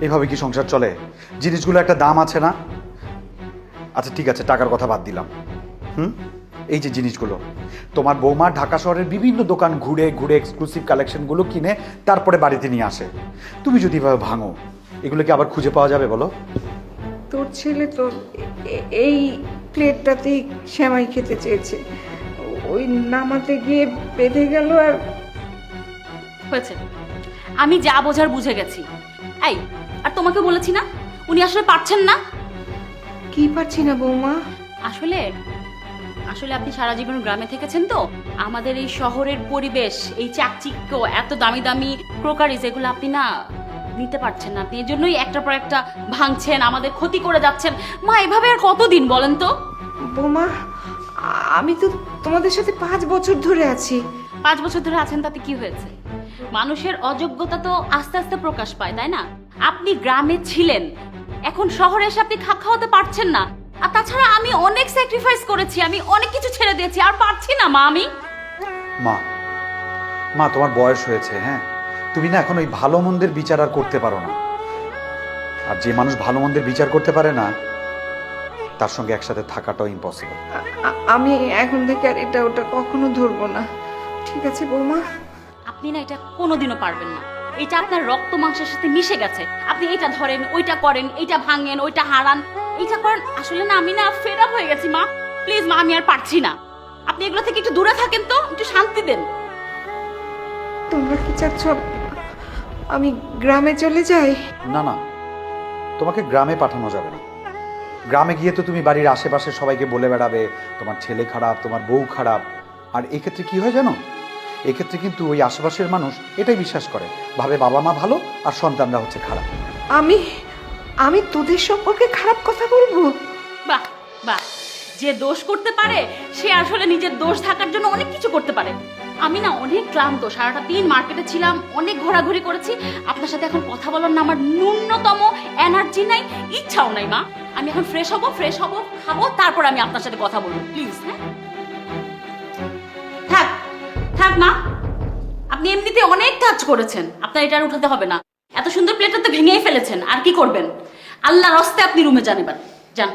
এভাবে কি সংসার চলে? জিনিসগুলো একটা দাম আছে না? আচ্ছা ঠিক আছে, টাকার কথা বাদ দিলাম। এই যে জিনিসগুলো তোমার বৌমা ঢাকা শহরের বিভিন্ন দোকান ঘুরে ঘুরে এক্সক্লুসিভ কালেকশনগুলো কিনে তারপরে বাড়িতে নিয়ে আসে। তুমি যদি এভাবে ভাঙো, এগুলো কি আবার খুঁজে পাওয়া যাবে বলো? তোর ছেলে তো এই প্লেটটাতেই সেমাই খেতে চেয়েছে, ওই নামাতে গিয়ে বেঁধে গেল। আর হয়েছে, আমি যা বোঝার বুঝে গেছি। এই, আর তোমাকে বলেছি না উনি আসলে পারছেন না। কি পারছি না বৌমা? আসলে আসলে আপনি সারা জীবন গ্রামে থেকেছেন তো, আমাদের এই শহরের পরিবেশ, এই চাকচিক্য, এত দামি দামি ক্রোকারিজ, এগুলো আপনি না নিতে পারছেন না। আপনি এই জন্যই একটার পর একটা ভাঙছেন, আমাদের ক্ষতি করে যাচ্ছেন। মা, এভাবে আর কতদিন বলেন তো? বৌমা, আমি তো তোমাদের সাথে 5 বছর ধরে আছি। 5 বছর ধরে আছেন, তাতে কি হয়েছে? মানুষের অযোগ্যতা তো আস্তে আস্তে প্রকাশ পায়, তাই না? আপনি গ্রামে ছিলেন, এখন শহরে এসে আপনি খাপ খাওয়াতে পারছেন না। আর তাছাড়া আমি অনেক স্যাক্রিফাইস করেছি, আমি অনেক কিছু ছেড়ে দিয়েছি, আর পারছি না মা আমি। মা মা তোমার বয়স হয়েছে, হ্যাঁ, তুমি না এখন ওই ভালো মন্দের বিচার আর করতে পারো না। আর যে মানুষ ভালো মন্দের বিচার করতে পারে না, তার সঙ্গে একসাথে থাকাটাও ইম্পসিবল। আমি এখন থেকে আর এটা ওটা কখনো ধরবো না, ঠিক আছে বৌমা? আপনি না এটা কোনোদিনও পারবেন না, এটা আপনার রক্ত মাংসের সাথে মিশে গেছে। আপনি এটা ধরেন, ওইটা করেন, এইটা ভাঙেন, ওইটা হারান, এইটা করেন। আসলে না আমি না ফেড আপ হয়ে গেছি মা। প্লিজ মা, আমি আর পারছি না। আপনি এগুলো থেকে একটু দূরে থাকেন তো, একটু শান্তি দেন। তোমরা কি চাচ্ছ আমি গ্রামে চলে যাই? না না, তোমাকে গ্রামে পাঠানো যাবে না। গ্রামে গিয়ে তো তুমি বাড়ির আশেপাশে সবাইকে বলে বেড়াবে তোমার ছেলে খারাপ, তোমার বউ খারাপ। আর এক্ষেত্রে কি হয় জানো? এক্ষেত্রে কিন্তু ওই আশেপাশের মানুষ এটাই বিশ্বাস করে, ভাবে বাবা মা ভালো আর সন্তানরা হচ্ছে খারাপ। আমি আমি তোদের সম্পর্কে খারাপ কথা বলবো? বাহ বাহ, যে দোষ করতে পারে সে আসলে নিজের দোষ থাকার জন্য অনেক কিছু করতে পারে। আমি না অনেক ক্লান্ত, সারাটা দিন মার্কেটে ছিলাম, অনেক ঘোরাঘুরি করেছি। আপনার সাথে এখন কথা বলার না আমার ন্যূনতম এনার্জি নাই, ইচ্ছাও নাই মা। আমি এখন ফ্রেশ হব, খাবো, তারপর আমি আপনার সাথে কথা বলবো, প্লিজ। হ্যাঁ, থাক থাক মা, আপনি এমনিতে অনেক কাজ করেছেন, আপনার এটা আর উঠাতে হবে না। এত সুন্দর প্লেটটা তো ভেঙেই ফেলেছেন, আর কি করবেন? আল্লাহর রাস্তে আপনি রুমে যান, এবার যান।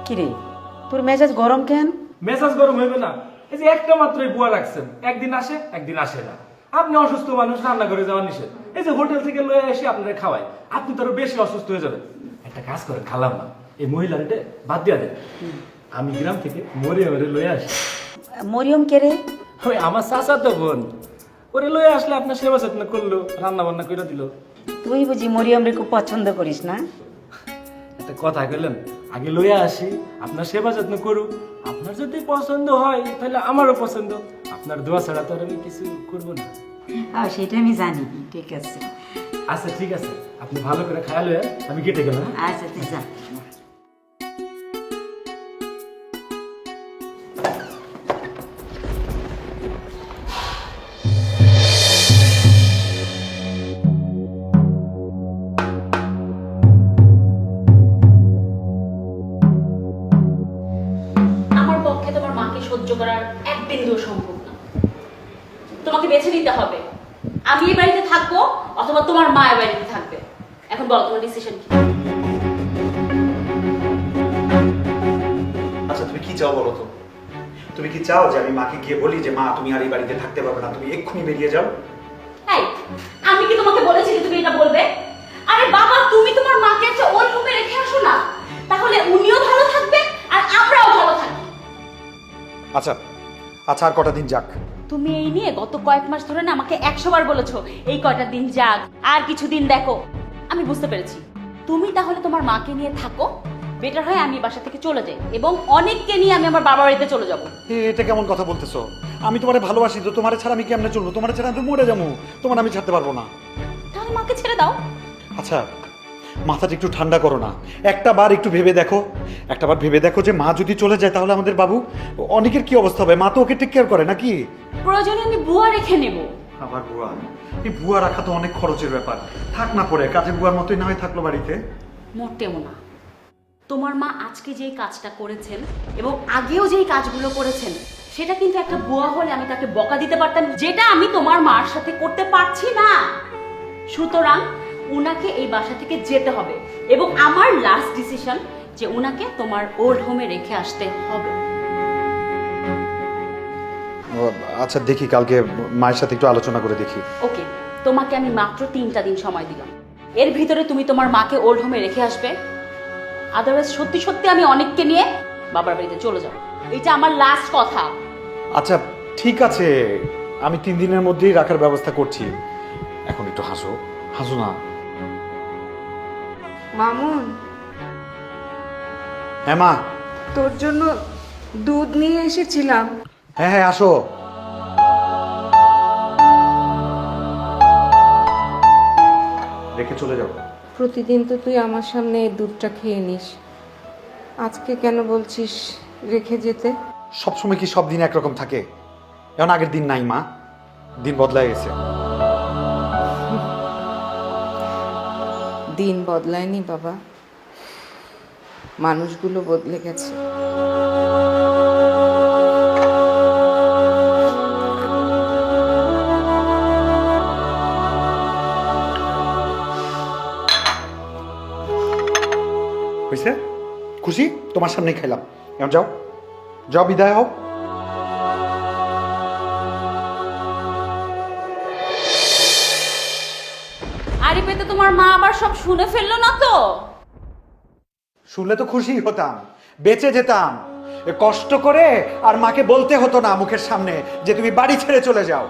কিরে, তোর মেজাজ গরম কেন? মেজাজ গরম হইবে না? এই যে একটা মাত্রই বুয়া রাখছেন, একদিন আসে একদিন আসে না। আপনি অসুস্থ মানুষ, রান্না করে যাওয়া নিষেধ। এই যে হোটেল থেকে লয়ে এসে আপনারা খাওয়ায়, আপনি তো আরো বেশি অসুস্থ হয়ে যাবেন। একটা কাজ করেন, খালাম না, এই মহিলাটা বাদ দিয়া দেন। আমি গ্রাম থেকে মরিয়মরে লয়ে আসি। মরিয়ম কে রে? ওই আমার চাচা তো বোন, ওরে লয়ে আসলে আপনার সেবা যত্ন করলো, রান্না বান্না করে দিল। তুই বুঝি মরিয়ম রে খুব পছন্দ করিস না? একটা কথা কইলেন, আগে লইয়া আসি, আপনার সেবা যত্ন করুক। আপনার যদি পছন্দ হয় তাহলে আমারও পছন্দ। আপনার দোয়া ছাড়া তো আর আমি কিছু করবো না। হ্যাঁ, সেটা আমি জানি, ঠিক আছে। আচ্ছা ঠিক আছে, আপনি ভালো করে খায়া লইয়া আমি কেটে গেলাম। আচ্ছা, তুই যা। আমার পক্ষে তোমার মাকে সহ্য করার এক বিন্দুও সম্ভব না। তোমাকে বেছে নিতে হবে, আমি এই বাড়িতে থাকবো অথবা তোমার মা এই বাড়িতে থাকবে। এখন বলো তোমার ডিসিশন কি? আচ্ছা তুমি কি চাও বলো তো? তুমি কি চাও যে আমি মাকে গিয়ে বলি যে মা তুমি আর এই বাড়িতে থাকতে পারবে না, তুমি এক্ষুনি বেরিয়ে যাও? এই, আমি কি তোমাকে বলেছি যে তুমি এটা বলবে? আরে বাবা, তুমি তোমার মাকে একটা ওই রুমে রেখে আসো না, তাহলে উনিও ভালো থাকবে আর আমরাও ভালো থাকবো। আচ্ছা আচ্ছা, আর কটা দিন যাক। তুমি এই নিয়ে গত কয়েক মাস ধরে না আমাকে 100 বার বলেছো এই কয়টা দিন যাক, আর কিছুদিন দেখো। আমি বুঝতে পেরেছি, তুমি তাহলে তোমার মাকে নিয়ে থাকো। বেটার হয় আমি বাসা থেকে চলে যাই এবং অনেককে নিয়ে আমি আমার বাবা বাড়িতে চলে যাব। এটা কেমন কথা বলতেছো? আমি তোমারে ভালোবাসি তো, তোমারে ছাড়া আমি কেমনে চলবো? তোমারে ছাড়া আমি তো মরে যাবো, তোমার আমি ছাড়তে পারবো না। তাহলে মাকে ছেড়ে দাও। আচ্ছা মাথাটা একটু ঠান্ডা করো না, একটা বার একটু ভেবে দেখো, একটা বার ভেবে দেখো যে মা যদি চলে যায় তাহলে আমাদের বাবু অনেকের কি অবস্থা হবে? মা তো ওকে টেক কেয়ার করে নাকি? প্রয়োজনে আমি বুয়া রেখে নেব। আবার বুয়া? এই বুয়া রাখা তো অনেক খরচের ব্যাপার, থাক না পড়ে কাজে বুয়ার মতোই না হয় থাকলো বাড়িতে। মোটেও না। তোমার মা আজকে যেই কাজটা করেছেন এবং আগেও যেই কাজগুলো করেছেন সেটা কিন্তু একটা বুয়া হলে আমি তাকে বকা দিতে পারতাম, যেটা আমি তোমার মার সাথে করতে পারছি না। সুতরাং উনাকে এই বাসা থেকে যেতে হবে এবং আমার লাস্ট ডিসিশন যে উনাকে তোমার ওল্ড হোমে রেখে আসতে হবে। ও, আচ্ছা দেখি, কালকে মায়ের সাথে একটু আলোচনা করে দেখি। ওকে, তোমাকে আমি মাত্র 3টা দিন সময় দিলাম, এর ভিতরে তুমি তোমার মাকে ওল্ড হোমে রেখে আসবে, আদারওয়াইজ সত্যি সত্যি আমি অনেককে নিয়ে বাবার বাড়িতে চলে যাব। এটা আমার লাস্ট কথা। আচ্ছা ঠিক আছে, আমি 3 দিনের মধ্যেই রাখার ব্যবস্থা করছি। এখন একটু হাসো, হাসো না। মামুন, হ্যাঁ মা। তোর জন্য দুধ নিয়ে এসেছিলাম। হ্যাঁ হ্যাঁ আসো। রেখে চলে যাও। প্রতিদিন তো তুই আমার সামনে এই দুধটা খেয়ে নিস, আজকে কেন বলছিস রেখে যেতে? সবসময় কি সব দিন একরকম থাকে? এখন আগের দিন নাই মা, দিন বদলায় গেছে। দিন বদলায়নি বাবা, মানুষগুলো বদলে গেছে। হয়েছে? খুশি? তোমার সামনেই খাইলাম। এখন যাও, যাও, বিদায় হও। আরে পেতে তোমার মা আবার সব শুনে ফেললো না তো? শুনলে তো খুশি হতাম, বেঁচে যেতাম। এ কষ্ট করে আর মাকে বলতে হতো না মুখের সামনে যে তুমি বাড়ি ছেড়ে চলে যাও।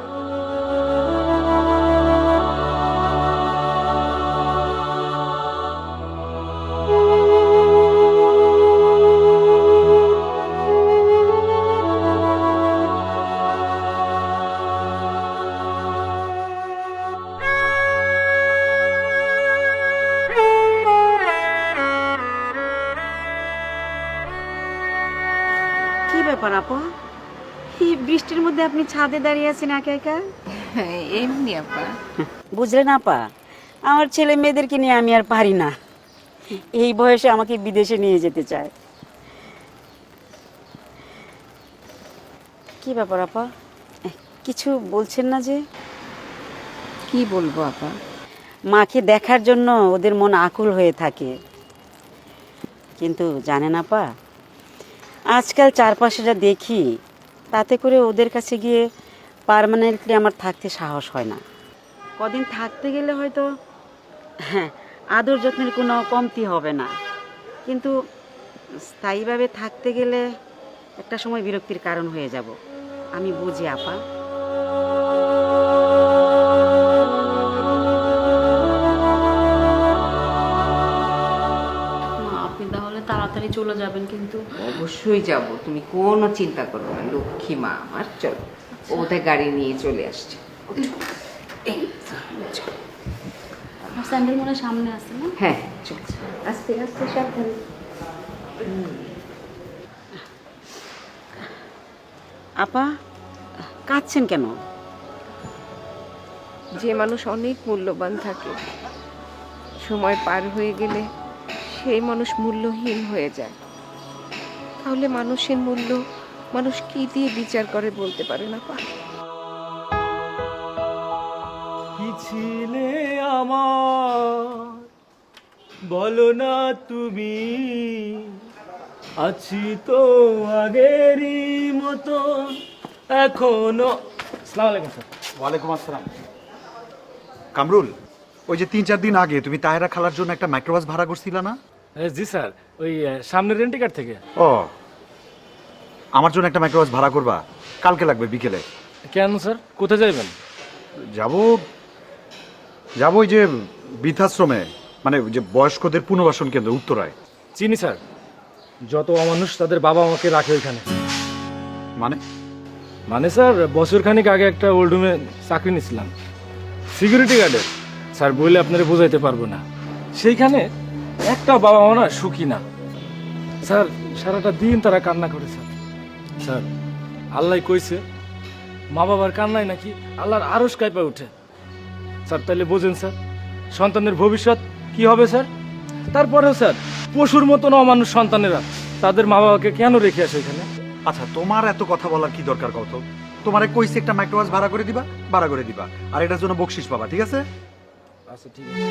কি ব্যাপার আপা, এই বৃষ্টির মধ্যে আপনি ছাদে দাঁড়িয়ে আছেন একা একা? এমনি আপা। বুঝলেন আপা, আমার ছেলে মেয়েদেরকে নিয়ে আমি আর পারি না। এই বয়সে আমাকে বিদেশে নিয়ে যেতে চায়। কি ব্যাপার আপা, কিছু বলছেন না যে? কি বলবো আপা? মাকে দেখার জন্য ওদের মন আকুল হয়ে থাকে, কিন্তু জানেন আপা, আজকাল চারপাশে যা দেখি তাতে করে ওদের কাছে গিয়ে পার্মানেন্টলি আমার থাকতে সাহস হয় না। কদিন থাকতে গেলে হয়তো হ্যাঁ আদর যত্নের কোনো কমতি হবে না, কিন্তু স্থায়ীভাবে থাকতে গেলে একটা সময় বিরক্তির কারণ হয়ে যাব। আমি বুঝি আপা। মা আপনি তাহলে তাড়াতাড়ি চলে যাবেন কিন্তু। অবশ্যই যাব, তুমি কোনো চিন্তা করো না লক্ষ্মী মা আমার। চলো, ওদের গাড়ি নিয়ে চলে আসছে। এই তো, চলো। আমার স্যান্ডেল মনে হয় সামনে আছে না? হ্যাঁ চল, আস্তে আস্তে সাবধানে। আপা কাঁদছেন কেন? যে মানুষ অনেক মূল্যবান থাকে, সময় পার হয়ে গেলে সেই মানুষ মূল্যহীন হয়ে যায়। তাহলে মানুষের মূল্য মানুষ কি দিয়ে বিচার করে বলতে পারে না পা। কি ছিলে আমার বলো না তুমি, আছি তো আগেরই মতো এখনো। আসসালামু আলাইকুম স্যার। ওয়ালাইকুম আসসালাম। কামরুল, ওই যে 3-4 দিন আগে তুমি তাহেরা খালার জন্য একটা মাইক্রোবাস ভাড়া করছিলা না? জি স্যার, ওই সামনের রেন্টিকার থেকে। ও, আমার জন্য একটা মাইক্রোবাস ভাড়া করবা? কালকে লাগবে বিকেলে। কেন স্যার, কোথায় যাইবেন? যাব ওই যে বৃদ্ধাশ্রমে, মানে ওই যে বয়স্কদের পুনর্বাসন কেন্দ্র, উত্তরায়। চিনি স্যার, যত অমানুষ তাদের বাবা আমাকে রাখে ওইখানে। মানে স্যার, বছরখানেক আগে একটা ওল্ড হোমে চাকরি নিয়েছিলাম সিকিউরিটি গার্ডের। স্যার বললে আপনারা বোঝাইতে পারবো না, সেইখানে একটা বাবা মা না সুখী না স্যার। সারাটা দিন তারা কান্না করে স্যার। স্যার আল্লাহ কইছে মা বাবার কান্নায় নাকি আল্লাহর আরশ কাঁপে ওঠে। স্যার তাহলে বোঝেন স্যার, সন্তানের ভবিষ্যৎ কি হবে স্যার? তারপরেও স্যার পশুর মতন অমানুষ সন্তানেরা তাদের মা বাবাকে কেন রেখে আসে এখানে? আচ্ছা, তোমার এত কথা বলার কি দরকার কত? তোমারে কইছে একটা মাইক্রোবাস ভাড়া করে দিবা, ভাড়া করে দিবা, আর এটার জন্য বকশিশ পাবা, ঠিক আছে? আচ্ছা ঠিক আছে।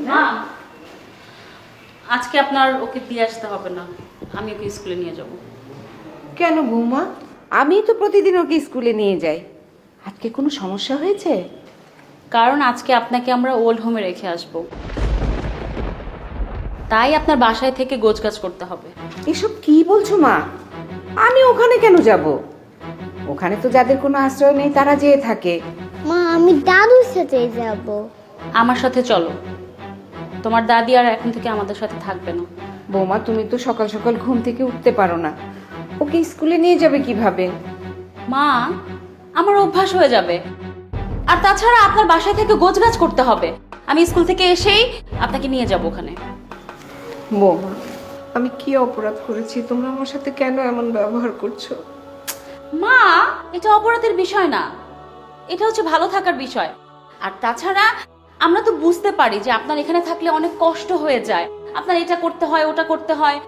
মা, আজকে আপনার ওকে দিয়ে আসতে হবে না, আমি ওকে স্কুলে নিয়ে যাব। কেন বৌমা? আমি তো প্রতিদিন ওকে স্কুলে নিয়ে যাই। আজকে কোনো সমস্যা হয়েছে? কারণ আজকে আপনাকে আমরা ওল্ড হোমে রেখে আসব, তাই আপনার বাসায় থেকে গোছগাছ করতে হবে। এসব কি বলছো মা? আমি ওখানে কেন যাব? ওখানে তো যাদের কোনো আশ্রয় নেই তারা যেয়ে থাকে। মা আমি দাদুর সাথে যাব। আমার সাথে চলো, তোমার দাদি আর এখন থেকে আমাদের সাথে থাকবে না। বৌমা, তুমি তো সকাল সকাল ঘুম থেকে উঠতে পারো না, ওকে স্কুলে নিয়ে যাবে কিভাবে? মা, আমার অভ্যাস হয়ে যাবে। আর তাছাড়া আপনার বাসায় থেকে গোছগাছ করতে হবে। আমি স্কুল থেকে এসেই আপনাকে নিয়ে যাব ওখানে। বৌমা, আমি কি অপরাধ করেছি? তোমরা আমার সাথে কেন এমন ব্যবহার করছো? মা, এটা অপরাধের বিষয় না, এটা হচ্ছে ভালো থাকার বিষয়। আর তাছাড়া আমরা তো বুঝতে পারি যে আপনার এখানে থাকলে অনেক কষ্ট হয়ে যায়, আপনার এটা করতে হয় ওটা করতে হয়।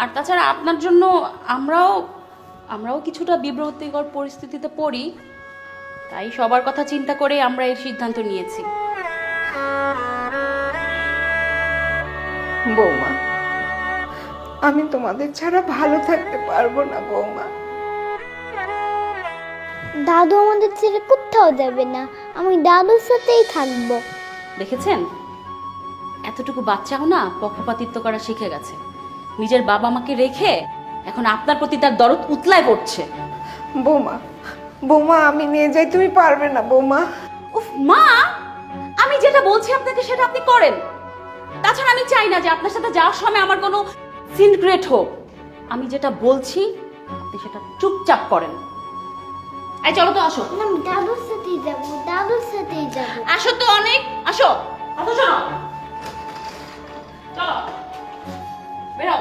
আর তাছাড়া আপনার জন্য আমরাও কিছুটা বিব্রতিকর পরিস্থিতিতে পড়ি, তাই সবার কথা চিন্তা করে আমরা এই সিদ্ধান্ত নিয়েছি। বৌমা, আমি তোমাদের ছাড়া ভালো থাকতে পারবো না বৌমা। দাদু আমাদের ছেড়ে কোথাও যাবে না, আমি দাদুর সাথেই থাকবো। দেখেছেন, এতটুকু বাচ্চাও না পক্ষপাতিত্ব করা শিখে গেছে। নিজের বাবা মাকে রেখে এখন আপনার প্রতি তার দরদ উতলায় পড়ছে। বৌমা, বৌমা, আমি নিয়ে যাই, তুমি পারবে না বৌমা। উফ মা, আমি যেটা বলছি আপনাকে সেটা আপনি করেন। তাছাড়া আমি চাই না যে আপনার সাথে যাওয়ার সময় আমার কোনো সিন ক্রিয়েট হোক। আমি যেটা বলছি আপনি সেটা চুপচাপ করেন। এই চলো তো, আসো আমি দাদুর সাথেই যাব, দাদুর সাথেই যাব। আসো তো, অনেক আসো, কথা শোনো, চলো বেরো।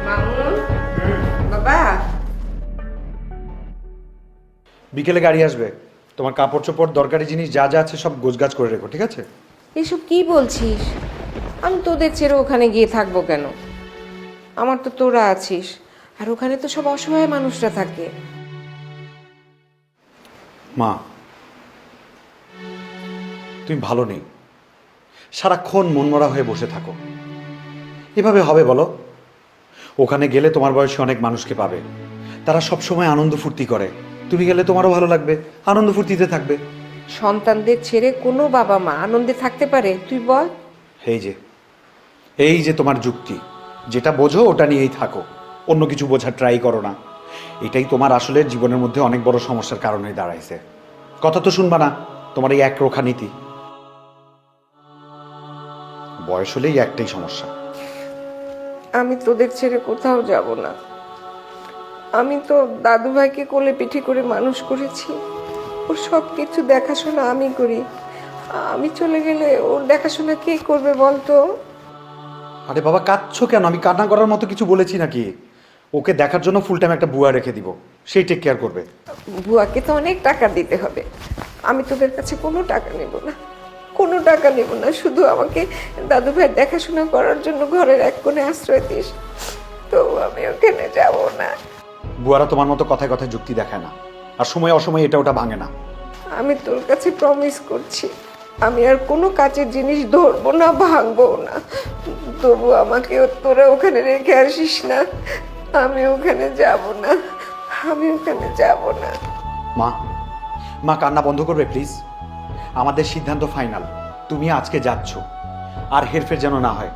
মামুন, বাবা, বিকেলে গাড়ি আসবে, তোমার কাপড় চোপড় দরকারি জিনিস যা যা আছে সব গোছগাছ করে রেখো, ঠিক আছে? এসব কি বলছিস? আমি তোদের ছেড়ে ওখানে গিয়ে থাকবো কেন? আমার তো তোরা আছিস, আর ওখানে তো সব অসহায় মানুষরা থাকে। মা, তুমি ভালো নেই, সারাক্ষণ মনমরা হয়ে বসে থাকো, এভাবে হবে বলো? ওখানে গেলে তোমার বয়সী অনেক মানুষকে পাবে, তারা সব সময় আনন্দ ফুর্তি করে, তুমি গেলে তোমারও ভালো লাগবে, আনন্দ ফুর্তিতে থাকবে। সন্তানদের ছেড়ে কোনো বাবা মা আনন্দে থাকতে পারে? তুই বল। এই যে তোমার যুক্তি, যেটা বোঝো ওটা নিয়েই থাকো, অন্য কিছু বোঝার ট্রাই করো না। এটাই তোমার আসলে জীবনের মধ্যে অনেক বড় সমস্যার কারণ হয়ে দাঁড়াইছে। কথা তো শুনবা না, তোমার এই একরোখা নীতি। বয়স হলেই একটাই সমস্যা। আমি তোদের ছেড়ে কোথাও যাব না। আমি তো দাদু ভাইকে কোলে পিঠে করে মানুষ করেছি, ওর সব কিছু দেখাশোনা আমি করি। আমি চলে গেলে ওর দেখাশোনা কে করবে বলতো? আরে বাবা, কাঁদছো কেন? আমি কান্না করার মতো কিছু বলেছি নাকি? ওকে দেখার জন্য ফুল টাইম একটা বুয়া রেখে দিব, সেই টেক কেয়ার করবে। বুয়াকে তো অনেক টাকা দিতে হবে, আমি তোদের কাছে কোনো টাকা নেব না, কোনো টাকা নেব না। শুধু আমাকে দাদু ভাইয়ের দেখাশোনা করার জন্য ঘরের এক কোণে আশ্রয় দিস, তো আমি ওখানে যাব না। বুয়ারা তোমার মতো কথায় কথায় যুক্তি দেখায় না, আর সময় অসময় এটা ওটা ভাঙে না। আমি তোর কাছে প্রমিস করছি, আমি আর কোনো কাচের জিনিস ধরবো না, ভাঙবো না। তবু আমাকে তোরা ওখানে রেখে আসিস না, আমি ওখানে যাব না, আমি ওখানে যাব না। মা কান্না বন্ধ করবে প্লিজ? আমাদের সিদ্ধান্ত ফাইনাল, তুমি আজকে যাচ্ছ, আর হেরফের যেন না হয়।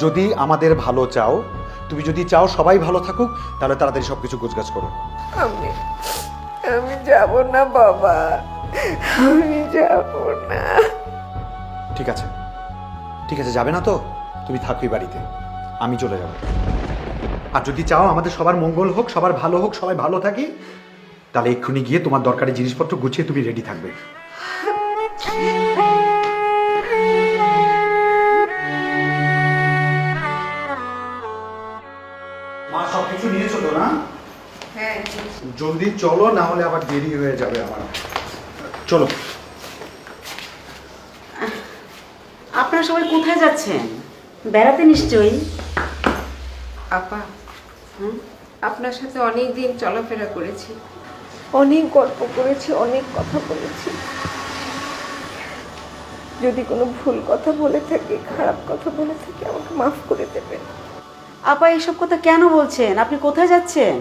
যদি আমাদের ভালো চাও তুমি যদি চাও সবাই ভালো থাকুক তাহলে তাড়াতাড়ি সব কিছু গোছগাছ করো। আমি যাব না বাবা, আমি যাব না। ঠিক আছে, ঠিক আছে, যাবে না তো? তুমি থাকোই বাড়িতে, আমি চলে যাব। আর যদি চাও আমাদের সবার মঙ্গল হোক, সবার ভালো হোক, সবাই ভালো থাকি, তাহলে এক্ষুনি গিয়ে তোমার দরকারি জিনিসপত্র গুছিয়ে তুমি রেডি থাকবে। মা সবকিছু নিয়েছো তো না? হ্যাঁ, জলদি চলো, না হলে আবার দেরি হয়ে যাবে আমার। চলো। আপনারা সবাই কোথায় যাচ্ছেন? বেড়াতে নিশ্চয়ই। আপা, আপনার সাথে অনেক দিন চলাফেরা করেছি, অনেক গল্প করেছি, অনেক কথা বলেছি। যদি কোনো ভুল কথা বলে থাকি, খারাপ কথা বলে থাকি, আমাকে মাফ করে দেবেন। আপা এসব কথা কেন বলছেন? আপনি কোথায় যাচ্ছেন?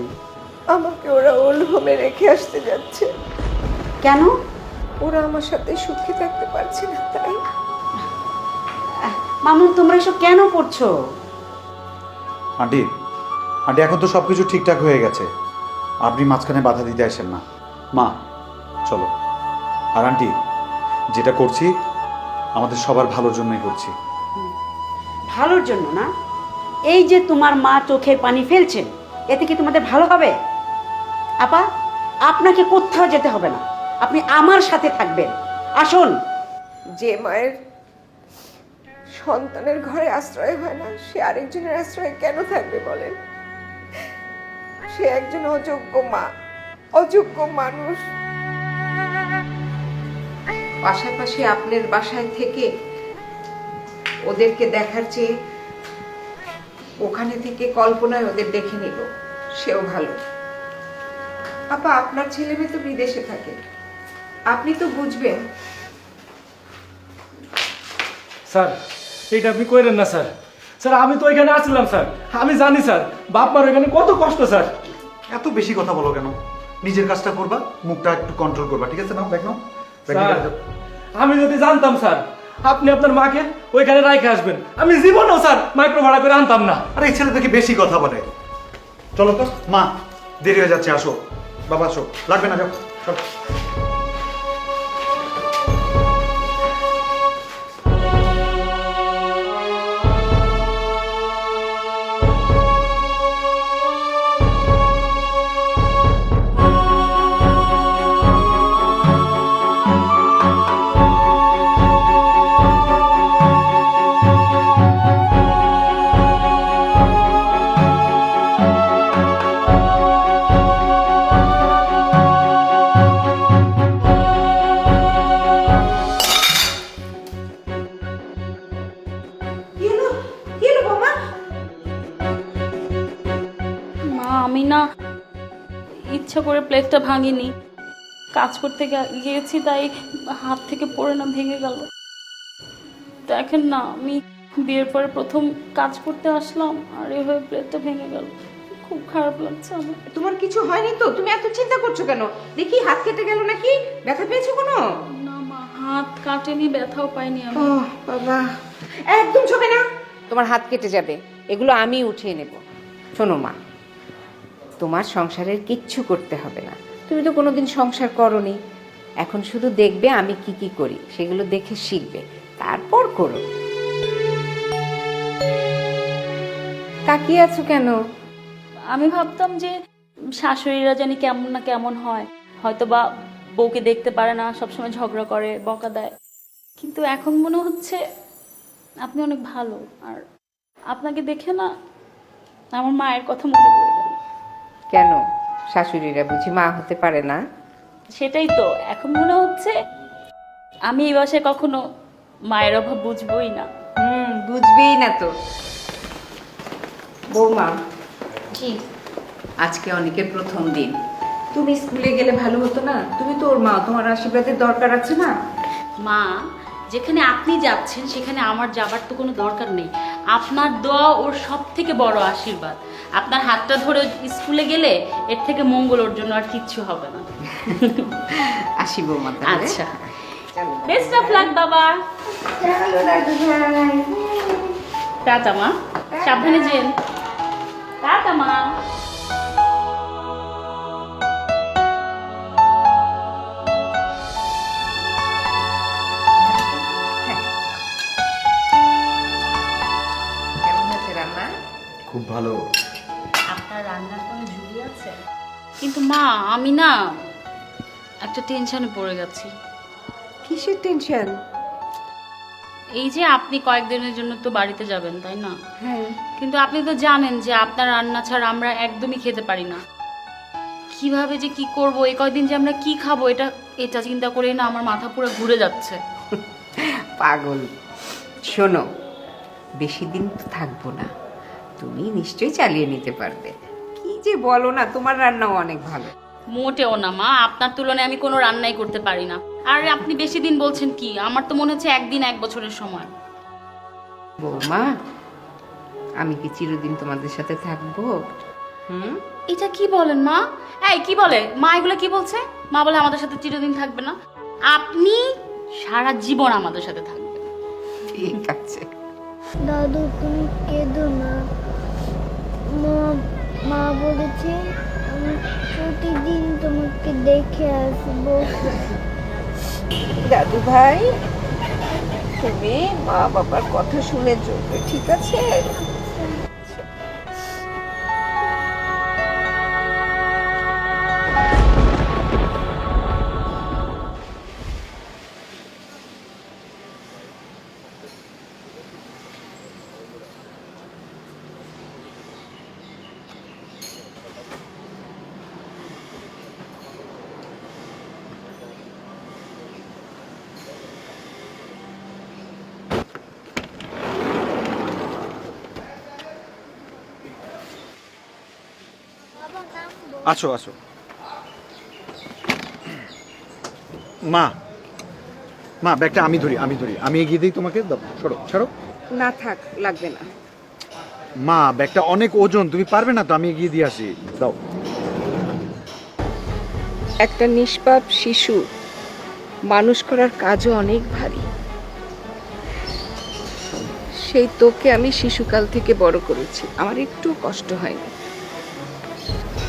আমাকে ওরা ওল্ড হোমে রেখে আসতে যাচ্ছে। কেন? ওরা আমার সাথে সুখে থাকতে পারছে না, তাই। মামুন, তোমরা এসব কেন করছো? আন্টি, আন্টি এখন তো সব কিছু ঠিকঠাক হয়ে গেছে, আপনি মাঝখানে বাধা দিতে আসেন না। মা চলো। আর আন্টি, যেটা করছি আমাদের সবার ভালোর জন্যই করছি। ভালোর জন্য না? এই যে তোমার মা চোখের পানি ফেলছেন, এতে কি তোমাদের ভালো হবে? আপা, আপনাকে কোথাও যেতে হবে না, আপনি আমার সাথে থাকবেন। আসুন। যে মায়ের সন্তানের ঘরে আশ্রয় হয় না, সে আরেকজনের আশ্রয়ে কেন থাকবে বলেন? সে একজন অযোগ্য মা, অযোগ্য মানুষ। পাশাপাশি আপনার বাসায় থেকে ওদেরকে দেখার চেয়ে ওখানে থেকে কল্পনায় ওদের দেখে নিব, সেও ভালো। আপা, আপনার ছেলে মেয়ে তো বিদেশে থাকে, আপনি তো বুঝবেন। স্যার, এটা আপনি কইরেন না স্যার। স্যার আমি তো এখানে আসছিলাম স্যার, আমি জানি স্যার বাপ মার এখানে কত কষ্ট স্যার। এত বেশি কথা বলো কেন? নিজের কাজটা করবা, মুখটা একটু কন্ট্রোল করবা, ঠিক আছে? নাও ব্যাগ নাও। স্যার, আমি যদি জানতাম স্যার আপনি আপনার মাকে ওইখানে রাইখে আসবেন, আমি জীবনেও স্যার মাইক্রো ভাড়া করে আনতাম না। আরে এই ছেলে দেখি বেশি কথা বলে। চলো তো মা, দেরি হয়ে যাচ্ছে, আসো। বাবা আসো, লাগবে না, যাও চলো। মা, আমি না ইচ্ছা করে প্লেটটা ভাঙিনি, কাজ করতে গিয়েছি তাই হাত থেকে পড়ে না ভেঙে গেল। দেখেন না, আমি বিয়ের পরে প্রথম কাজ করতে আসলাম আর এভাবে প্লেটটা ভেঙে গেল, খুব খারাপ লাগছে আমার। তোমার কিছু হয়নি তো? তুমি এত চিন্তা করছো কেন? দেখি হাত কেটে গেল নাকি? ব্যথা পেয়েছো কোনো? না মা, হাত কাটেনি, ব্যথাও পাইনি আমি। বাবা, একদম ছবে না, তোমার হাত কেটে যাবে, এগুলো আমি উঠিয়ে নেব। শোনো মা, তোমার সংসারের কিচ্ছু করতে হবে না, তুমি তো কোনোদিন সংসার করোনি, এখন শুধু দেখবে আমি কি কি করি, সেগুলো দেখে শিখবে, তারপর করো। তাকিয়ে আছো কেন? আমি ভাবতাম যে শাশুড়িরা জানি কেমন না কেমন হয়, হয়তো বা বউকে দেখতে পারে না, সবসময় ঝগড়া করে, বকা দেয়, কিন্তু এখন মনে হচ্ছে আপনি অনেক ভালো। আর আপনাকে দেখে না আমার মায়ের কথা মনে পড়ে গেল। কেন, শাশুড়িরা বুঝি মা হতে পারে না? সেটাই তো, এখন মনে হচ্ছে আমি এই বাসায় কখনো মায়ের অভাব বুঝবই না। বুঝবেই না তো। বৌমা, কি আজকে অনেকের প্রথম দিন, তুমি স্কুলে গেলে ভালো হতো না? তুমি তো ওর মা, তোমার আশীর্বাদের দরকার আছে না? মা, যেখানে আপনি যাচ্ছেন সেখানে আমার যাবার তো কোনো দরকার নেই, আপনার দোয়া ওর সব থেকে বড় আশীর্বাদ। আপনার হাতটা ধরে স্কুলে গেলে এর থেকে মঙ্গল ওর জন্য আর কিচ্ছু হবে না। আসি বৌমা। আচ্ছা, বেস্ট অফ লাক বাবা। টাটা মা, সাবধানে যেন। টাটা মা। কেমন হয়েছে রান্না? খুব ভালো। আপনার রান্নার কোনো ঝুলি আছে? কিন্তু মা আমি না একটা টেনশনে পড়ে গেছি। কিসের টেনশন? এই যে আপনি কয়েকদিনের জন্য তো বাড়িতে যাবেন তাই না? হ্যাঁ। কিন্তু আপনি তো জানেন যে আপনার রান্না ছাড়া আমরা একদমই খেতে পারি না। কিভাবে যে কি করব, এই কয়দিন যে আমরা কি খাবো, এটা এটা চিন্তা করেই না আমার মাথা পুরো ঘুরে যাচ্ছে। পাগল, শোনো, বেশি দিন তো থাকবো না, তুমি নিশ্চয়ই চালিয়ে নিতে পারবে। কি যে বলো না, তোমার রান্নাও অনেক ভালো। মোটেও না মা, আপনার তুলনায় আমি কোনো রান্নাই করতে পারি না। আর আপনি বেশি দিন বলছেন কি? আমার তো মনে হচ্ছে একদিন 1 বছরের সময়। বৌমা, আমি কি চিরদিন তোমাদের সাথে থাকবো? এটা কি বলেন মা? এই কি বলে মা? এগুলো কি বলছে? মা বলে আমাদের সাথে চিরদিন থাকবে না। আপনি সারা জীবন আমাদের সাথে থাকবেন। ঠিক আছে। দাদু তুমি কেঁদো না। মা মা বলেছে আমি প্রতিদিন তোমাকে দেখে আসবো। দাদু ভাই, তুমি মা বাবার কথা শুনে চলবে, ঠিক আছে? আসো আসো। মা মা ব্যাগটা আমি ধরি, আমি এগিয়ে দিই তোমাকে। দাও, সরো সরো। না থাক, লাগবে না। মা ব্যাগটা অনেক ওজন, তুমি পারবে না তো? আমি এগিয়ে দিয়ে আসি, দাও। একটা নিষ্পাপ শিশু মানুষ করার কাজও অনেক ভারী। সেই তোকে আমি শিশুকাল থেকে বড় করেছি, আমার একটু কষ্ট হয়নি।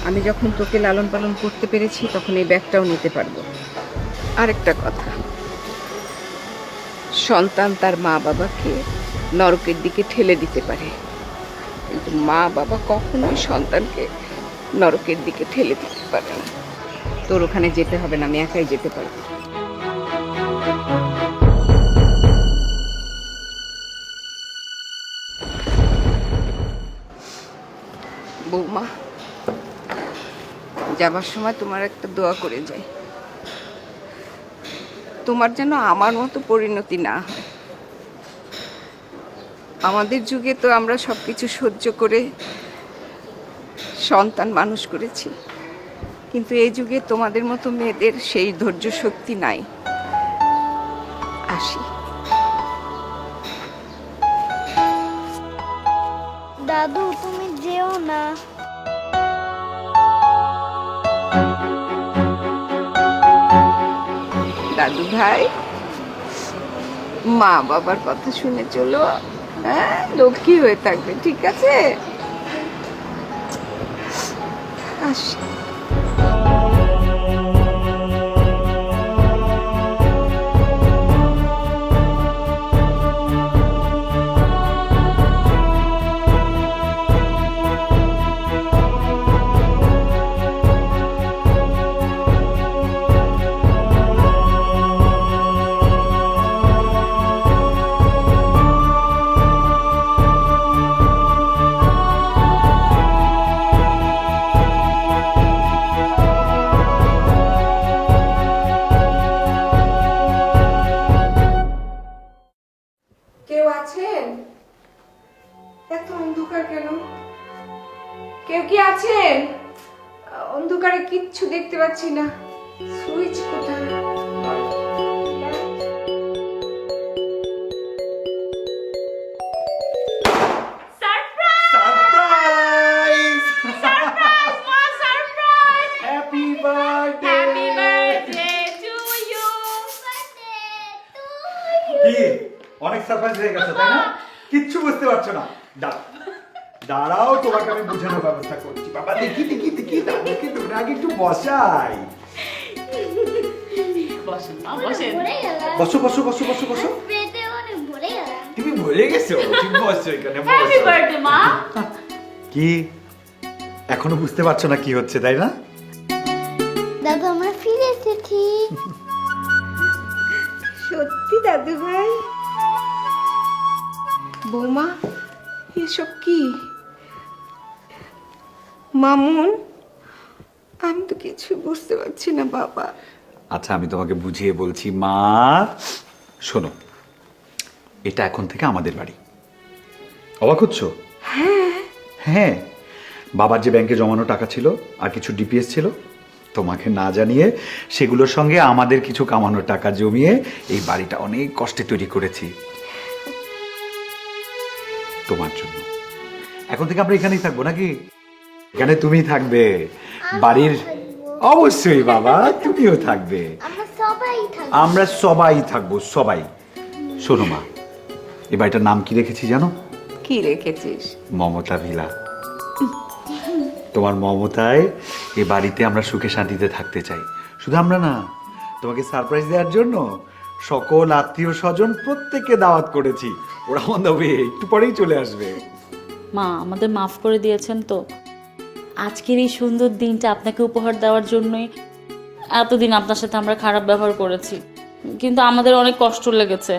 আমি যখন তোকে লালন পালন করতে পেরেছি তখন এই ব্যাগটাও নিতে পারবো। আরেকটা কথা, সন্তান তার মা বাবাকে নরকের দিকে ঠেলে দিতে পারে, কিন্তু মা বাবা কখনোই সন্তানকে নরকের দিকে ঠেলে দিতে পারে না। তোর ওখানে যেতে হবে না, আমি একাই যেতে পারবো। বৌমা, যাবার সময় তোমার একটা দোয়া করে যাই, তোমার যেন আমার মতো পরিণতি না হয়। আমাদের যুগে তো আমরা সবকিছু সহ্য করে সন্তান মানুষ করেছি, কিন্তু এই যুগে তোমাদের মতো মেয়েদের সেই ধৈর্য শক্তি নাই। আসি। দাদু তুমি যেও না। দাদু ভাই, মা বাবার কথা শুনে চলো, হ্যাঁ? লক্ষ্মী হয়ে থাকবে, ঠিক আছে? আসি। কেউ আছেন? এত অন্ধকার কেন? কেউ কি আছেন? অন্ধকারে কিচ্ছু দেখতে পাচ্ছি না। সুইচ কোথায়? সারপ্রাইজ! Happy birthday! কি অনেক সারপ্রাইজ হয়ে গেছে তাই না? কিচ্ছু বুঝতে পারছো না। দাঁড়াও দাঁড়াও, তোমাকে আমি বোঝানোর ব্যবস্থা করছি। বাবা দেখি দেখি দেখি, দাদুকে তোমরা আগে একটু বসাই। বসেন মা, বসেন। বসো বসো বসো বসো বসো। তুমি ভরে গেছো, তুমি বসো এখানে, হ্যাপি বসো। বার্থডে মা। কি এখনো বুঝতে পারছো না কি হচ্ছে, তাই না? দাদু আমরা ফিরে এসেছি। সত্যি দাদু ভাই? বৌমা, এসব কি? মামুন, আমি তো কিছু বুঝতে পারছি না বাবা। আচ্ছা আমি তোমাকে বুঝিয়ে বলছি মা। শোনো, এটা এখন থেকে আমাদের বাড়ি। অবাক হচ্ছ? হ্যাঁ, বাবার যে ব্যাংকে জমানো টাকা ছিল আর কিছু ডিপিএস ছিল, তোমাকে না জানিয়ে সেগুলোর সঙ্গে আমাদের কিছু কামানোর টাকা জমিয়ে এই বাড়িটা অনেক কষ্টে তৈরি করেছি তোমার জন্য। এখন থেকে আমরা এখানেই থাকবো নাকি? এখানে তুমি থাকবে বাড়ির। অবশ্যই বাবা, তুমিও থাকবে। আমরা সবাই থাকবো। আমরা সবাই থাকবো, সবাই। শোনো মা, এই বাড়িটার নাম কি রেখেছি জানো? কি রেখেছিস? মমতা ভিলা। তোমার মমতায় এই বাড়িতে আমরা সুখে শান্তিতে থাকতে চাই। শুধু আমরা না, তোমাকে সারপ্রাইজ দেওয়ার জন্য সকল আত্মীয় স্বজন প্রত্যেককে দাওয়াত করেছি। ওরা অন দ্য ওয়ে, একটু পরেই চলে আসবে। মা, আমাদের মাফ করে দিয়েছেন তো? আজকের এই সুন্দর দিনটা আপনাকে উপহার দেওয়ার জন্যই এতদিন আপনার সাথে আমরা খারাপ ব্যবহার করেছি, কিন্তু আমাদের অনেক কষ্ট লেগেছে।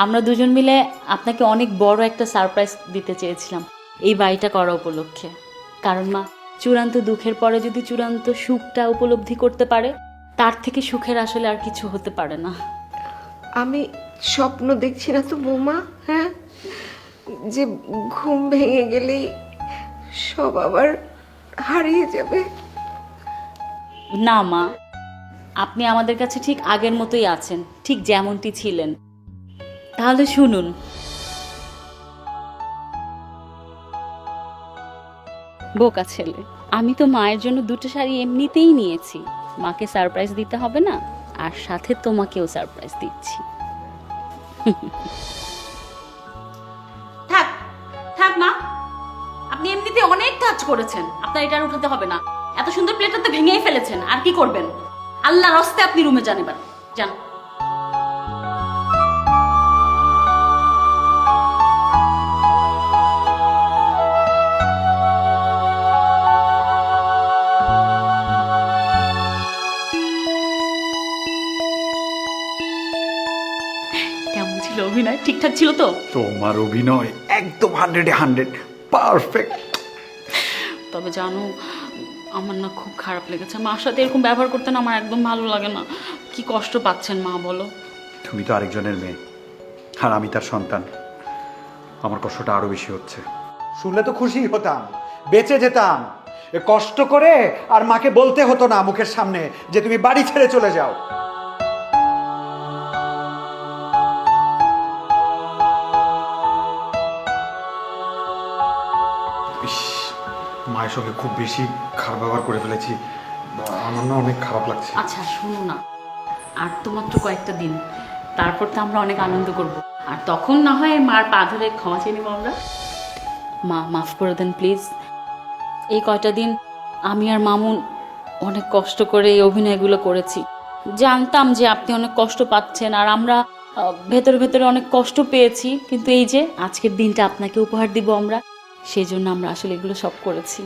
আমরা দুজন মিলে আপনাকে অনেক বড় একটা সারপ্রাইজ দিতে চেয়েছিলাম এই বাড়িটা করা উপলক্ষে। কারণ মা, চূড়ান্ত দুঃখের পরে যদি চূড়ান্ত সুখটা উপলব্ধি করতে পারে, তার থেকে সুখের আসলে আর কিছু হতে পারে না। আমি স্বপ্ন দেখছি না তো বৌমা? হ্যাঁ, যে ঘুম ভেঙে গেলেই সব আবার হারিয়ে যাবে। না মা, আপনি আমাদের কাছে ঠিক আগের মতোই আছেন, ঠিক যেমনটি ছিলেন। তাহলে শুনুন, বোকা ছেলে, আমি তো মায়ের জন্য দুটো শাড়ি এমনিতেই নিয়েছি। মাকে সারপ্রাইজ দিতে হবে না, আর সাথে তোমাকেও সারপ্রাইজ দিচ্ছি। থাক থাক মা, আপনি এমনিতে অনেক কাজ করেছেন, আপনার এটা আর উঠাতে হবে না। এত সুন্দর প্লেটটা তো ভেঙেই ফেলেছেন, আর কি করবেন? আল্লাহর রাস্তে আপনি রুমে যান, এবার যান। কেমন ছিল অভিনয়? ঠিকঠাক ছিল তো? তোমার অভিনয় একদম 100-100 পারফেক্ট। তবে জানো, আমার না খুব খারাপ লেগেছে। মার সাথে এরকম ব্যবহার করতে না আমার একদম ভালো লাগে না। কি কষ্ট পাচ্ছেন মা বলো? তুমি তো আরেকজনের মেয়ে, আর আমি তার সন্তান। আমার কষ্টটা আরো বেশি হচ্ছে। শুনলে তো খুশি হতাম, বেঁচে যেতাম। এ কষ্ট করে আর মাকে বলতে হতো না মুখের সামনে যে তুমি বাড়ি ছেড়ে চলে যাও। ইস, মায়ের সঙ্গে খুব বেশি খারাপ ব্যবহার করে ফেলেছি। আমার না অনেক খারাপ লাগছে। আচ্ছা শোনো না, আর তো মাত্র কয়েকটা দিন, তারপর তো আমরা অনেক আনন্দ করব, আর তখন না হয় মার পা ধরে ক্ষমা চেয়ে নেবো আমরা। মা, মাফ করে দেন প্লিজ। এই কয়টা দিন আমি আর মামুন অনেক কষ্ট করে এই অভিনয়গুলো করেছি। জানতাম যে আপনি অনেক কষ্ট পাচ্ছেন, আর আমরা ভেতরে ভেতরে অনেক কষ্ট পেয়েছি, কিন্তু এই যে আজকের দিনটা আপনাকে উপহার দিব আমরা, সেই জন্য আমরা আসলে এগুলো সব করেছি।